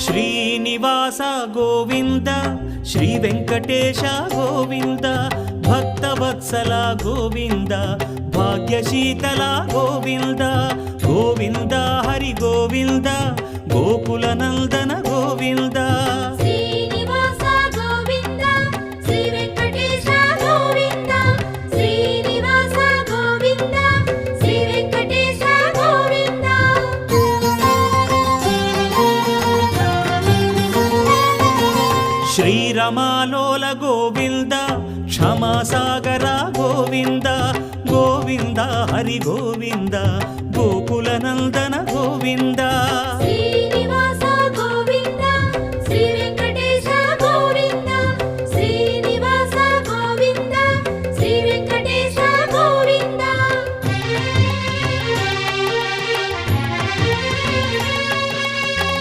Srinivasa Govinda Shri Venkatesha Govinda Bhaktavatsala Govinda భాగ్యశీతల Govinda Govinda Hari Govinda Gokula Nandana Govinda Srinivasa Govinda Shri Venkatesha Govinda Srinivasa Govinda Shri Venkatesha Govinda శ్రీరమాలోల Govinda క్షమాసాగర Govinda Govinda Hari Govinda Gokula Nandana Govinda Shri